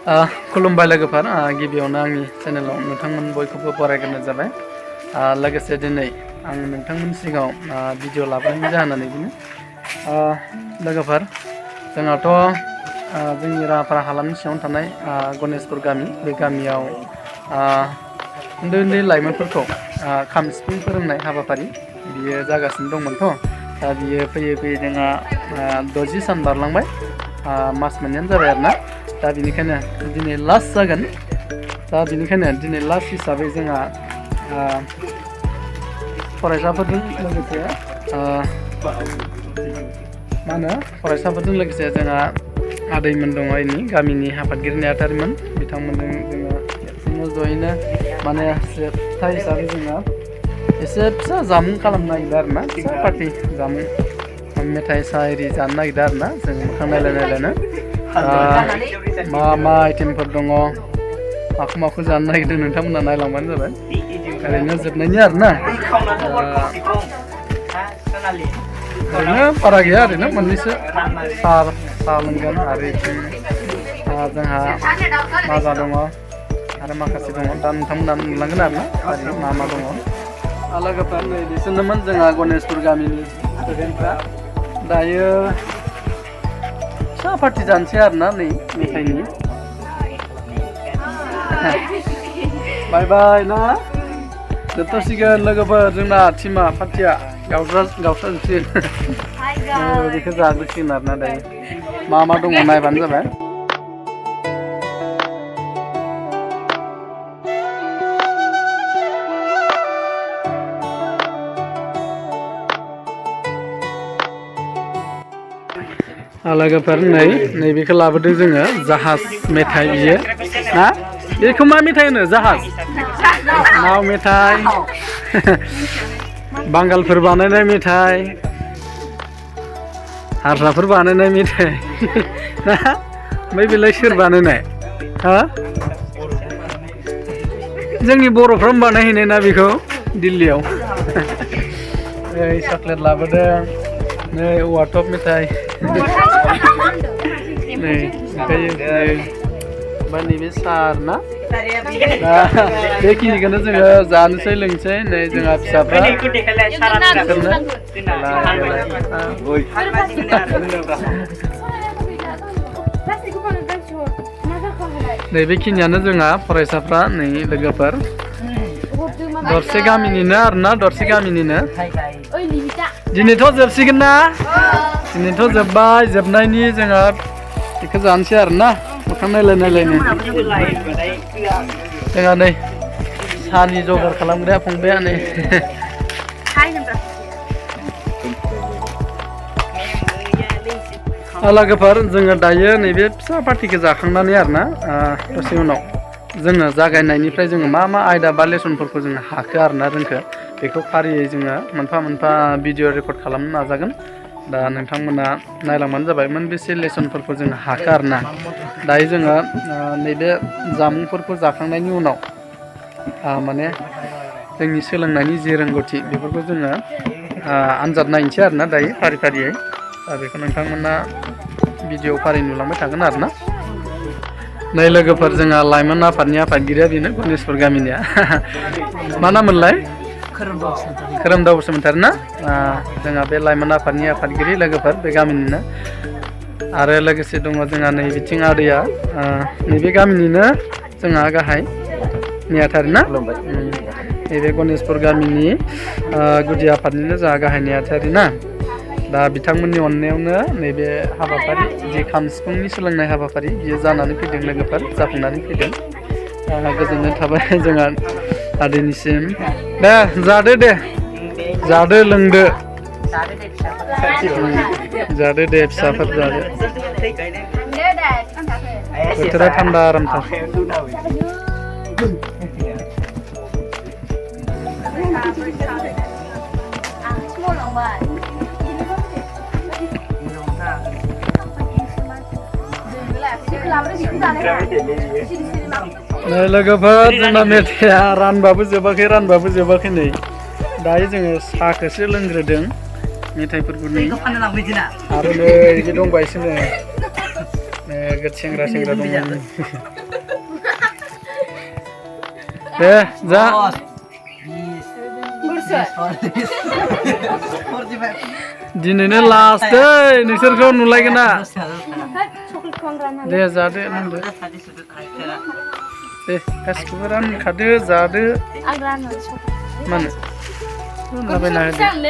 खुलुमबाय लोगोफोर गिबियावनो आंनि चेनेलाव नोंथांमोन बयखौबो बरायग्रोनाय जाबाय। लोगोसे दिनै आं नोंथांमोननि सिगाङाव भिडिअ लाबोनायनि जाहोनानो बेनो लोगोफोर जोंहाथ' जोंनि राङापारा हालामनि सिङावनो थानाय गणेशपुर गामि बे गामियाव उन्दै उन्दै लाइमोनफोरखौ खाम सिफुं फोरोंनाय हाबाफारि बियो जागासिनो दंमोनथ'। दा बियो फैयै फैयै जोंहा 60 सान बारलांबाय, मास मोननैयानो जाबाय आरोना। दा बेनिखायनो दिनै लास्ट जागोन। दा बेनिखायनो दिनै लास्ट हिसाबै जोंहा फरायसाफोरजों लोगोसे मा होनो फरायसाफोरजों लोगोसे जोंहा आदैमोन दङ इनि गामिनि आफादगिरि नेहाथारिमोन, बिथांमोनजों जोङो खेबसेनो जयैनो माने जोबथा हिसाबै जोङो एसे फिसा जामुं खालामनो नागिरदों आरोना, फिसा पार्टि जामुं मेथाइ साहा एरि जानो नागिरदों आरोना जों मोखां नायलाय नायलायनो। मा आइटेमफोर दङ, माखौ जानो नागिरदों नोंथांमोना नायलांबानो जाबाय। ओरैनो जोबनायनि आरोना ओरैनो बारा गैया, ओरैनो मोननैसो साहा लोंगोन आरो जोंहा माजा दङ आरो माखासे दङ। दा नोंथांमोना नुलांगोन आरोना मा दङ। लोगोफोर नै बिसोरनोमोन जोंहा गणेशपुर गामिनि स्टुडेन्टफ्रा। दायो फिसा पार्टि जानोसै आरोना नै मेथाइनि। बाय बाय ना, जोबथ'सिगोन लोगोफोर जोंना टिमा पार्टिया गावस्राजोबसिगोन। बेखौ जाग्रोसिगोन आरोना दायो मा दङ नायबानो जाबाय। लोगोफोर नैबेखौ लाबोदों जोङो, जाहाज मेथाइ बियो ना। बेखौ मा मेथाइ होनो? जाहाज नाव मेथाइ, बांगालफोर बानायनाय मेथाइ, हारसाफोर बानायनाय मेथाइ ना। ओमफ्राय बेलाय सोर बानायनाय? जोंनि बर'फ्रानो बानायहैनाय ना बेखौ दिल्लीयाव। चक्लेट लाबोदों, नै औवा टप मेथाइ, नै ओमफ्राय नैबे सार ना। बेखिनिखौनो जोङो जानोसै लोंसै। नै जोंहा फिसाफ्रा नै बेखिनियानो जोंहा फरायसाफ्रा नै लोगोफोर दरसे गामिनिनो आरोना, दरसे गामिनिनो। दिनैथ' जोबसिगोन ना, दिनैथ' जोब्बाय। जोबनायनि जोंहा बेखौ जानोसै आरोना मोखां नायलाय नायलायनो। जोंहा नै साहानि जगार खालामग्राया फंबाया नै। लोगोफोर जोङो दायो नैबे फिसा पार्टिखौ जाखांनानै आरोना दसे उनाव जोङो जागायनायनिफ्राय जोङो मा आयदा बा लेसनफोरखौ जोङो हाखो आरोना रोंखो, बेखौ फारियै जोङो मोनफा मोनफा भिडिअ रेकर्ड खालामनो नाजागोन। दा नोंथांमोना नायलांबानो जाबाय मोनबेसे लेसनफोरखौ जोङो हाखो आरोना। दायो जोङो नैबे जामुंफोरखौ जाखांनायनि उनाव माने जोंनि सोलोंनायनि जे रोंगौथि बेफोरखौ जोङो आनजाद नायनोसै आरोना दायो फारि फारियै। दा बेखौ नोंथांमोना भिडिअ फारि नुलांबाय थागोन आरोना। नै लोगोफोर जोंहा लाइमोन आफादनि आफादगिरिया बेनो गणेशपुर गामिनिया। मा नाम मोनलाय? खोरोमदाव बसुमतारी ना। जोंहा बे लाइमोन आफादनि आफादगिरि लोगोफोर बे गामिनिनो। आरो लोगोसे दङ जोंहा नै बिथिं आदैया नैबे गामिनिनो जोंहा गाहाय नेहाथारि ना। नैबे गणेशपुर गामिनि गुदि आफादनिनो जोंहा गाहाय नेहाथारि ना। दा बिथांमोननि अननायावनो नैबे हाबाफारि जे खाम सिफुंनि सोलोंनाय हाबाफारि बियो जानानै फैदों लोगोफोर, जाफुंनानै फैदों। गोजोननाय थाबाय जोंहा आदैनिसिम। दे जादो, दे जादो लोंदो, जादो दे फिसाफोर जादो। बोथोरा थान्दा आरामथार। नै लोगोफोर जोंना मेथाइया रानबाबो जोबाखै नै। दायो जोङो साहाखौसो लोंग्रोदों, मेथाइफोरखौ नै आरो नै बिदि दंबायसो नै सेंग्रा दंमोन। दे जा दिनैनो लास्ट दै नोंसोरखौ नुलायगोन ना दे जादो लोंदो दे गासिखौबो रानखादो जादो मानो रानलाबायना होदो